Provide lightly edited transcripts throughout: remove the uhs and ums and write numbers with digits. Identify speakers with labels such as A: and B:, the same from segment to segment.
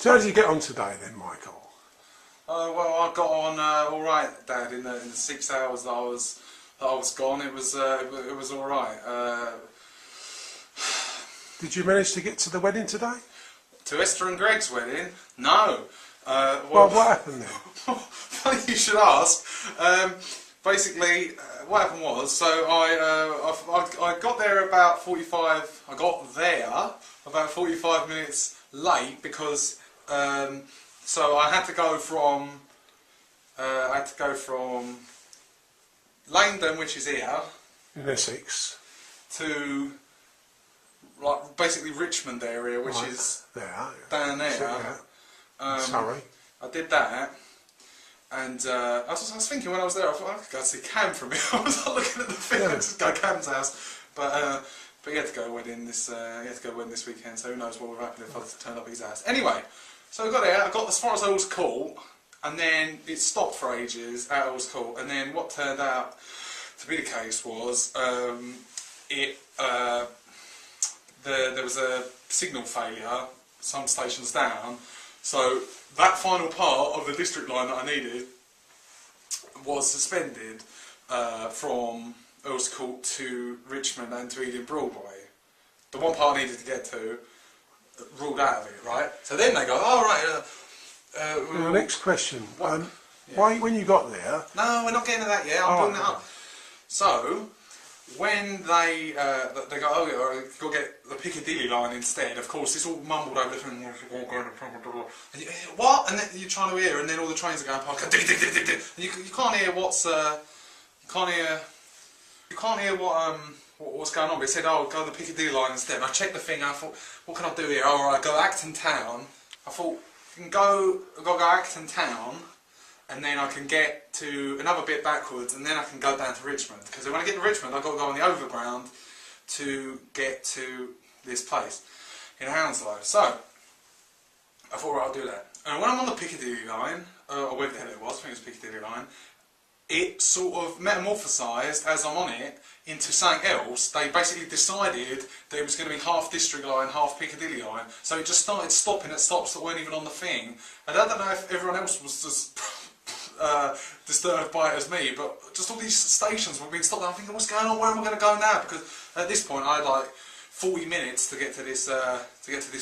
A: So how did you get on today then, Michael?
B: Well, I got on all right, Dad. In the 6 hours that I was gone, it was all right.
A: Did you manage to get to the wedding today?
B: To Esther and Greg's wedding? No.
A: Well, what happened then?
B: Funny you should ask. Basically, what happened was, so I got there about 45. I got there about 45 minutes late because so I had to go from Langdon, which is here,
A: in Essex,
B: to like basically Richmond area, which is
A: there,
B: down there.
A: Sorry.
B: I did that, and I was thinking when I was there, I thought I could go see Cam from here. I was looking at the thing, I just go Cam's house, but he had to go to a wedding this weekend, so who knows what would happen if I turned up at his house. Anyway, so I got there, I got as far as Earl's Court, and then it stopped for ages at Earl's Court, and then what turned out to be the case was there was a signal failure some stations down, so that final part of the district line that I needed was suspended from Earl's Court to Richmond and to Ealing Broadway. The one part I needed to get to ruled out of it, right? So then they go, oh right.
A: The next question. Why, when you got there?
B: No, we're not getting to that yet. I'm building it up. So when they go, oh yeah, you've got to get the Piccadilly line instead. Of course, it's all mumbled over different. And what? And then you're trying to hear, and then all the trains are going past. And you can't hear what's. You can't hear what's going on. But it said, oh, go to the Piccadilly line instead. And I checked the thing. And I thought, what can I do here? Oh, right, go Acton Town. I thought, you can go Acton Town, and then I can get to another bit backwards, and then I can go down to Richmond. Because when I get to Richmond, I've got to go on the overground to get to this place in Hounslow. So I thought, right, I'll do that. And when I'm on the Piccadilly line, or wherever the hell it was, I think it was Piccadilly line, it sort of metamorphosised as I'm on it into something else. They basically decided that it was going to be half District line, half Piccadilly line. So it just started stopping at stops that weren't even on the thing. And I don't know if everyone else was just disturbed by it as me, but just all these stations were being stopped. And I'm thinking, what's going on? Where am I going to go now? Because at this point, I had like 40 minutes to get to this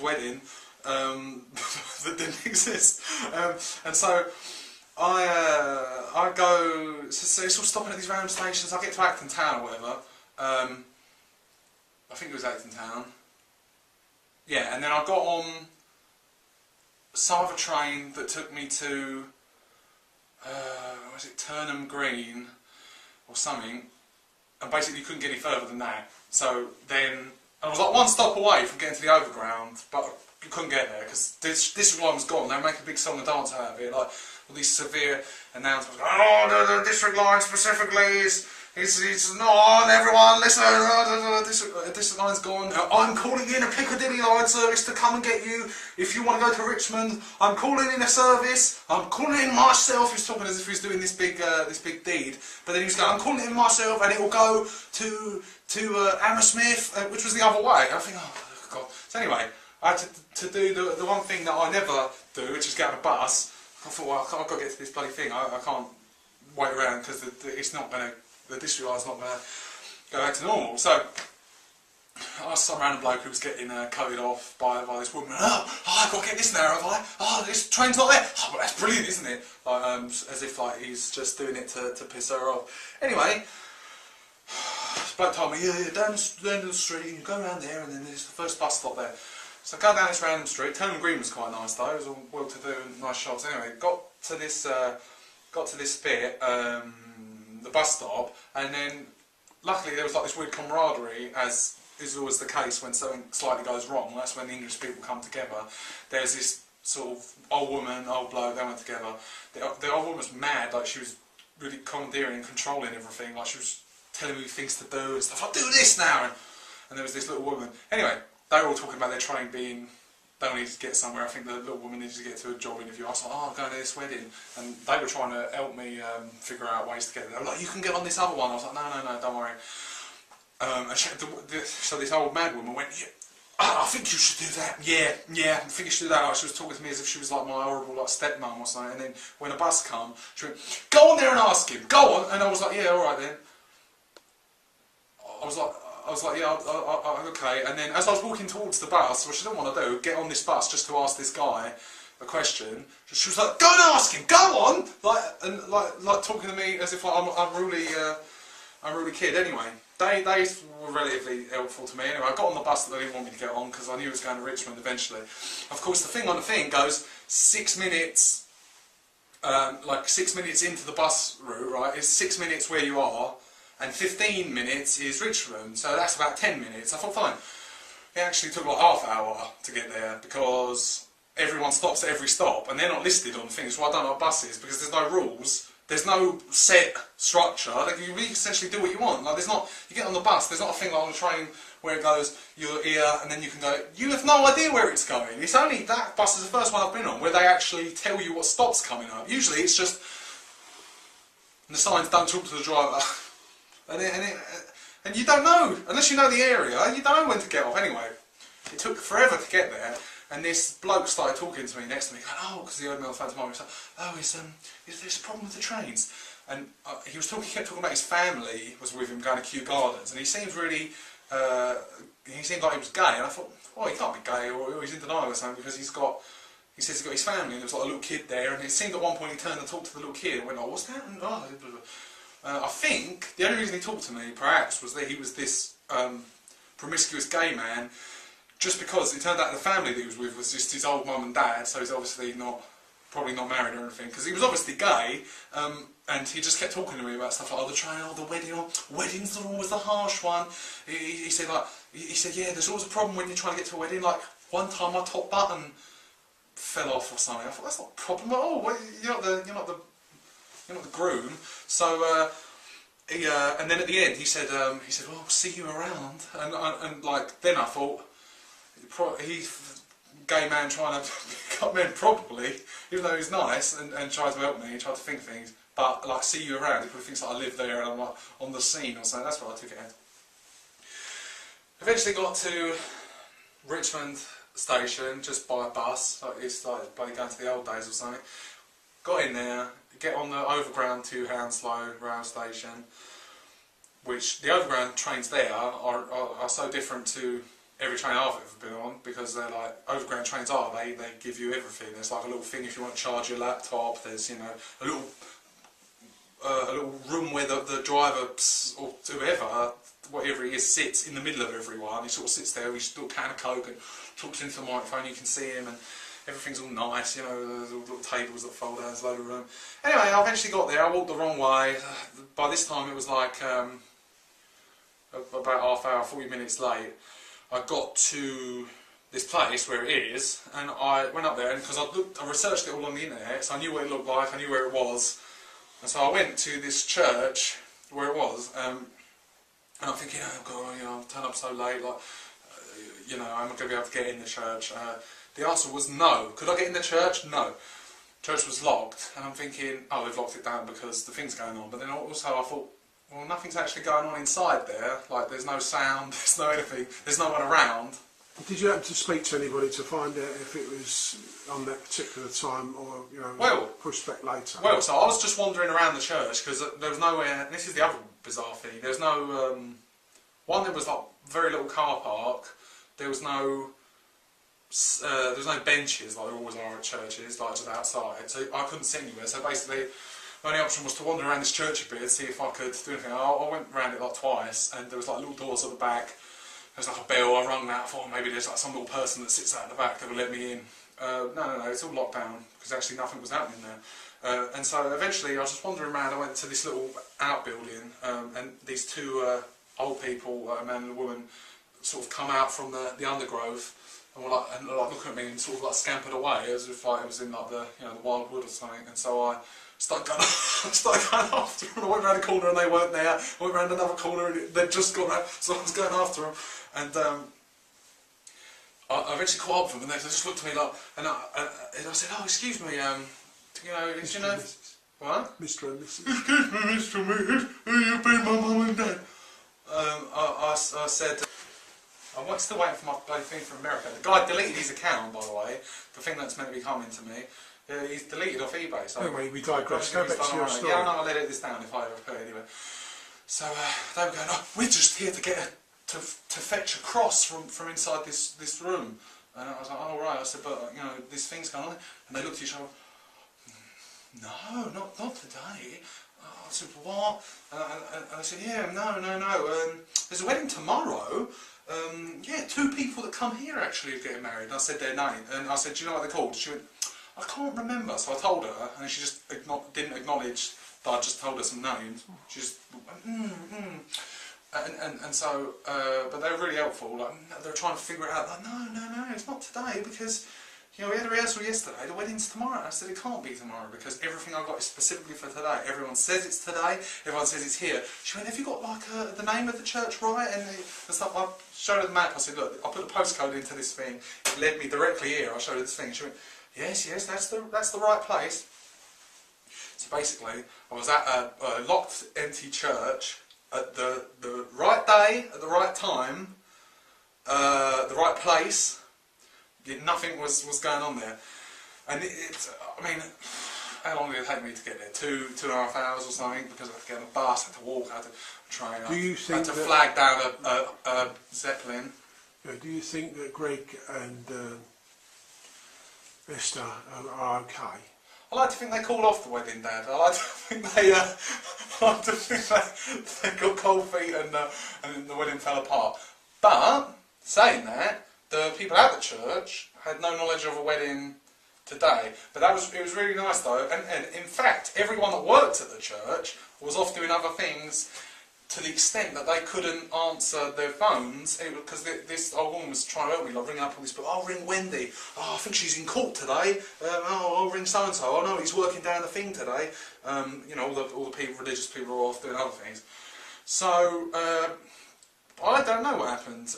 B: wedding that didn't exist, and so. I go, so it's all stopping at these random stations. I get to Acton Town or whatever. I think it was Acton Town. Yeah, and then I got on some other train that took me to, was it Turnham Green or something, and basically you couldn't get any further than that. So then I was like one stop away from getting to the overground, but you couldn't get there because this line was gone. They were making a big song and dance out of it, like all these severe announcements. Oh, the district line specifically is not on. Everyone, listen. District line's gone. I'm calling in a Piccadilly line service to come and get you. If you want to go to Richmond, I'm calling in a service. I'm calling in myself. He's talking as if he's doing this big deed. But then he's going, I'm calling in myself, and it will go to Hammersmith, which was the other way. I think, oh God. So anyway, I had to do the one thing that I never do, which is get on a bus. I thought, well, I've got to get to this bloody thing. I can't wait around because it's not going to. The district line's not going to go back to normal. So I asked some random bloke who was getting coated off by this woman. Oh, I've got to get this now, have I? Oh, this train's not there. Oh, well, that's brilliant, isn't it? Like, as if like he's just doing it to piss her off. Anyway, this bloke told me, yeah, down the end of the street, you go around there, and then there's the first bus stop there. So I go down this random street. Turnham Green was quite nice though. It was all well-to-do and nice shops. Anyway, got to this bit, the bus stop, and then luckily there was like this weird camaraderie, as is always the case when something slightly goes wrong. That's when the English people come together. There's this sort of old woman, old bloke. They went together. The old woman was mad. Like she was really commandeering and controlling everything. Like she was telling me things to do and stuff. I'll do this now. And there was this little woman. Anyway. They were all talking about their train being, they needed to get somewhere. I think the little woman needed to get to a job interview. I was like, oh, I'm going to this wedding. And they were trying to help me figure out ways to get there. They were like, you can get on this other one. I was like, no, don't worry. So this old mad woman went, yeah, I think you should do that. Yeah, I think you should do that. Like she was talking to me as if she was like my horrible like stepmom or something. And then when a bus come, she went, "Go on there and ask him. Go on." And I was like, "Yeah, all right then." I was like, "Yeah, okay." And then as I was walking towards the bus, which I didn't want to do, get on this bus just to ask this guy a question. She was like, "Go and ask him. Go on!" Like talking to me as if like, I'm really kid. Anyway, they were relatively helpful to me. Anyway, I got on the bus that they didn't want me to get on because I knew it was going to Richmond eventually. Of course, the thing on the thing goes 6 minutes, like 6 minutes into the bus route, right? It's 6 minutes where you are, and 15 minutes is Richmond, so that's about 10 minutes. I thought, fine. It actually took like half hour to get there because everyone stops at every stop, and they're not listed on things. Well, I don't know what buses because there's no rules. There's no set structure. Like you really essentially do what you want. Like there's not. You get on the bus. There's not a thing like on the train where it goes you're here and then you can go. You have no idea where it's going. It's only that bus is the first one I've been on where they actually tell you what stop's coming up. Usually it's just and the signs don't talk to the driver, and you don't know unless you know the area. You don't know when to get off. Anyway, it took forever to get there. And this bloke started talking to me next to me, going, "Oh," because he heard me on the phone tomorrow. He was like, "Oh, there's a problem with the trains." And he kept talking about his family was with him going to Kew Gardens, and he seemed really, he seemed like he was gay. And I thought, "Oh, he can't be gay, or he's in denial or something because he says he's got his family, and there was like a little kid there." And it seemed at one point he turned and talked to the little kid, and went, "Oh, what's that?" And, I think the only reason he talked to me, perhaps, was that he was this promiscuous gay man. Just because it turned out the family that he was with was just his old mum and dad, so he's obviously probably not married or anything, because he was obviously gay, and he just kept talking to me about stuff like, "Oh, the train, oh, the wedding, oh, weddings are always the harsh one." He said, "Yeah, there's always a problem when you're trying to get to a wedding. Like, one time my top button fell off or something." I thought, "That's not a problem at all. You're not the groom." So, and then at the end he said, "Well, I'll see you around." And like, then I thought, he's a gay man trying to cut men probably, even though he's nice and tried to help me, he tried to think things, but like, see you around, he probably thinks that I live there and I'm like on the scene or something. That's what I took it as. Eventually got to Richmond station just by a bus, like it's like by going to the old days or something. Got in there, get on the overground to Hounslow rail station, which the overground trains there are so different to every train I've ever been on, because they're like, overground trains are, they give you everything. There's like a little thing if you want to charge your laptop, there's, you know, a little room where the driver or whoever, whatever he is, sits in the middle of everyone. He sort of sits there with his little can of Coke and talks into the microphone, you can see him, and everything's all nice, you know, there's all little tables that fold out, there's a load of room. Anyway, I eventually got there, I walked the wrong way. By this time it was like about half hour, 40 minutes late. I got to this place where it is, and I went up there, and because I researched it all on the internet, so I knew what it looked like, I knew where it was, and so I went to this church where it was, and I'm thinking, "Oh God, you know, I've turned up so late, like, you know, I'm not going to be able to get in the church." The answer was no. Could I get in the church? No. Church was locked, and I'm thinking, oh, they've locked it down because the thing's going on. But then also I thought, well, nothing's actually going on inside there. Like, there's no sound, there's no anything, there's no one around.
A: Did you happen to speak to anybody to find out if it was on that particular time, or, you know, pushed back later?
B: Well, so I was just wandering around the church because there was nowhere. And this is the other bizarre thing. There's no there was like very little car park. There was no benches like there always are at churches, like just outside. So I couldn't sit anywhere. So basically, the only option was to wander around this church a bit and see if I could do anything. I went around it like twice, and there was like little doors at the back. There's like a bell, I rung that, I thought maybe there's like some little person that sits out at the back that will let me in. No, it's all locked down, because actually nothing was happening there. And so eventually I was just wandering around, I went to this little outbuilding, and these two old people, a man and a woman, sort of come out from the undergrowth, and were like looking at me and sort of like scampered away, as if like it was in like the wild wood or something. And so I started going after them. I went round a corner and they weren't there. I went round another corner and they'd just gone out, so I was going after them. And I eventually caught up with them, and they just looked at me like, and I said, "Oh, excuse me, you know, what?
A: Mr. and Mrs.
B: Excuse me, Mr. Mead, you've been my mum and dad." I I'm still waiting for my bloody thing from America. The guy deleted his account, by the way, the thing that's meant to be coming to me. He's deleted off eBay. So
A: anyway, we digress. Go back to your story.
B: Yeah, I know, I'll edit this down if I ever put it anyway. So they were going, oh, we're just here to fetch a cross from inside this room. And I was like, oh right. I said, but you know, this thing's going on. And they looked at each other. No, not today. I said, what? And I said, yeah, no. There's a wedding tomorrow. Yeah, 2 people that come here actually are getting married. And I said their name. And I said, do you know what they're called? She went, I can't remember. So I told her, and she just didn't acknowledge that I just told her some names. She just went, And so, but they were really helpful. Like, they were trying to figure it out. Like, no, it's not today because, you know, we had a rehearsal yesterday. The wedding's tomorrow. I said it can't be tomorrow because everything I got is specifically for today. Everyone says it's today. Everyone says it's here. She went, have you got like the name of the church right and stuff? I showed her the map. I said, look, I put the postcode into this thing. It led me directly here. I showed her this thing. She went, yes, that's the right place. So basically, I was at a locked, empty church at the right day, at the right time, the right place. Nothing was going on there, and I mean, how long did it take me to get there? 2.5 hours or something, because I had to get on a bus, I had to walk, I had to train, I had to flag down a Zeppelin.
A: Do you think that Greg and Esther are okay?
B: I like to think they called off the wedding, Dad. I like to think they got cold feet and the wedding fell apart. But saying that, the people at the church had no knowledge of a wedding today. But it was really nice though. And in fact, everyone that worked at the church was off doing other things to the extent that they couldn't answer their phones because this old woman was trying to help me, like ringing up all these people. Oh, ring Wendy. Oh, I think she's in court today. I'll ring so and so. Oh no, he's working down the thing today. You know, all the people, religious people, are off doing other things. So I don't know what happened.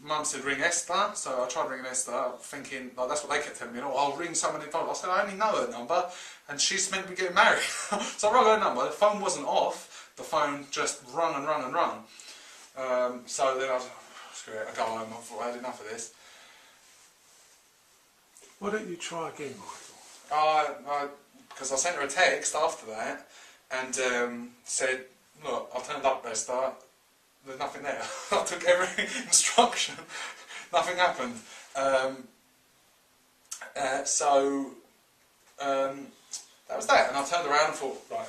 B: Mum said ring Esther, so I tried ringing Esther, thinking like that's what they kept telling me. Oh, I'll ring someone involved. I said I only know her number, and she's meant to be getting married. So I rang her number. The phone wasn't off. The phone just rung and rung and rung. So then I was like, screw it, I go home. I thought I had enough of this.
A: Why don't you try again, Michael?
B: Because I sent her a text after that and said, look, I turned up, Esther. There's nothing there. I took every instruction. Nothing happened. So that was that. And I turned around and thought, right,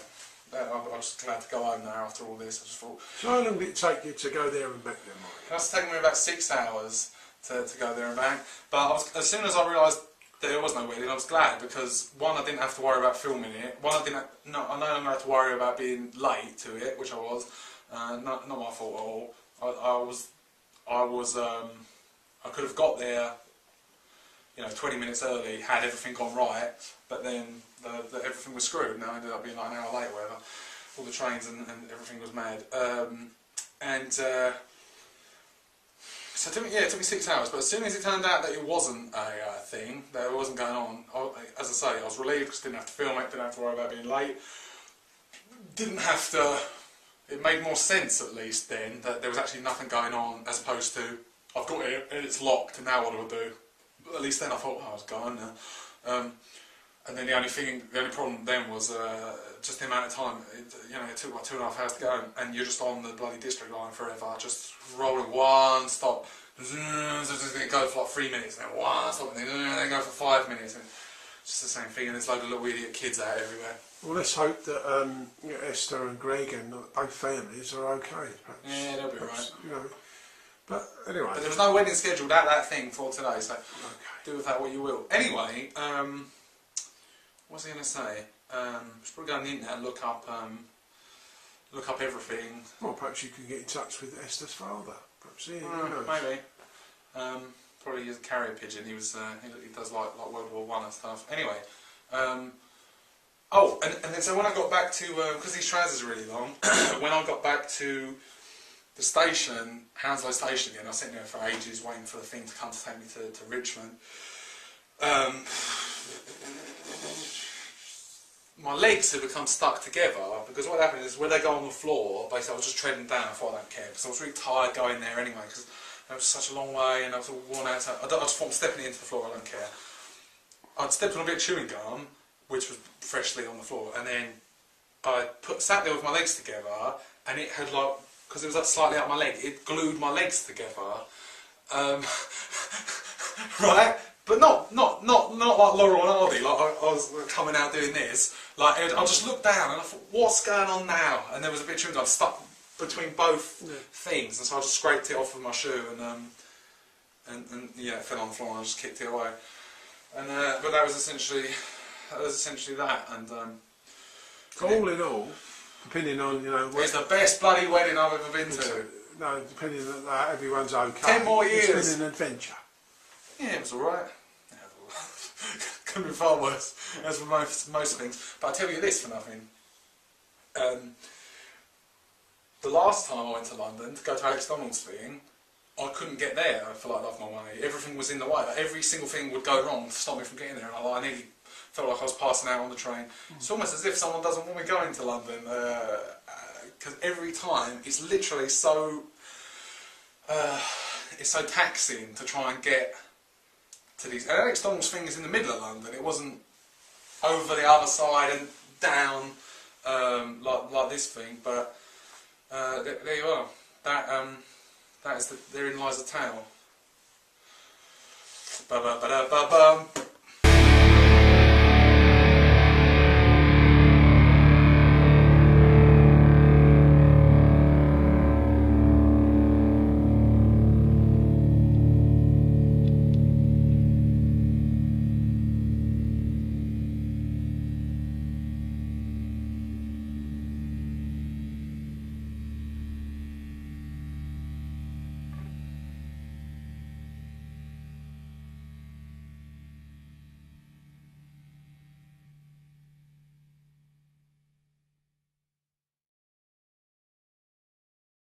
B: I'm just glad to go home now after all this. I just thought.
A: So how long did it take you to go there and back then, Mike?
B: It must have taken me about 6 hours to go there and back. But as soon as I realised that there was no wedding, I was glad because one, I didn't have to worry about filming it. One, I no longer had to worry about being late to it, which I was. Not my fault at all. I could have got there, you know, 20 minutes early had everything gone right, but then everything was screwed. Now I ended up being like an hour late or whatever. All the trains and everything was mad. So it took me 6 hours. But as soon as it turned out that it wasn't a thing, that it wasn't going on, as I say, I was relieved because I didn't have to film it, didn't have to worry about being late, didn't have to. It made more sense, at least, then, that there was actually nothing going on, as opposed to, I've got it and it's locked, and now what do I do? But at least then I thought, oh, I was going now. And then the only problem then was just the amount of time. It took like 2.5 hours to go, and you're just on the bloody district line forever, just rolling one stop. It goes for like 3 minutes, and then one stop, and then go for 5 minutes. And it's just the same thing, and there's a load of little idiot kids out everywhere.
A: Well, let's hope that Esther and Greg and both families are okay. Perhaps,
B: yeah, they'll be right.
A: You know, but anyway.
B: But there was no wedding scheduled at that thing for today, so do with that what you will. Anyway, what was I going to say? Just probably go on the internet and look up everything.
A: Well, perhaps you can get in touch with Esther's father. Perhaps
B: maybe. Probably use a carrier pigeon. He does like World War I and stuff. Anyway. And then so when I got back to, because these trousers are really long, when I got back to the station, Hounslow Station again, I was sitting there for ages waiting for the thing to come to take me to my legs had become stuck together, because what happened is when they go on the floor, basically I was just treading down. I thought I don't care, because I was really tired going there anyway, because it was such a long way and I was all worn out. So I just thought I'm stepping into the floor, I don't care. I'd stepped on a bit of chewing gum, which was freshly on the floor, and then I sat there with my legs together, and it had like, because it was like slightly up my leg, it glued my legs together, right? But not like Laurel and Hardy, like I was coming out doing this. Like I just looked down and I thought, what's going on now? And there was a bit of chewing gum stuck between both things, and so I just scraped it off with my shoe, and yeah, it fell on the floor and I just kicked it away. And but that was essentially that. And
A: all in all, depending on
B: it's the best bloody wedding I've ever been to.
A: No, depending on that, everyone's okay.
B: 10 more years.
A: It's been an adventure.
B: Yeah, it was alright. Could have been far worse, as for most things. But I tell you this for nothing. The last time I went to London to go to Alex Donald's thing, I couldn't get there for like love nor money. Everything was in the way. Like, every single thing would go wrong to stop me from getting there. And I nearly felt like I was passing out on the train. It's almost as if someone doesn't want me going to London, because every time it's literally so it's so taxing to try and get to these. And Alex Donald's thing is in the middle of London. It wasn't over the other side and down like this thing. But there you are. Therein lies the tale. Ba ba ba da ba bum.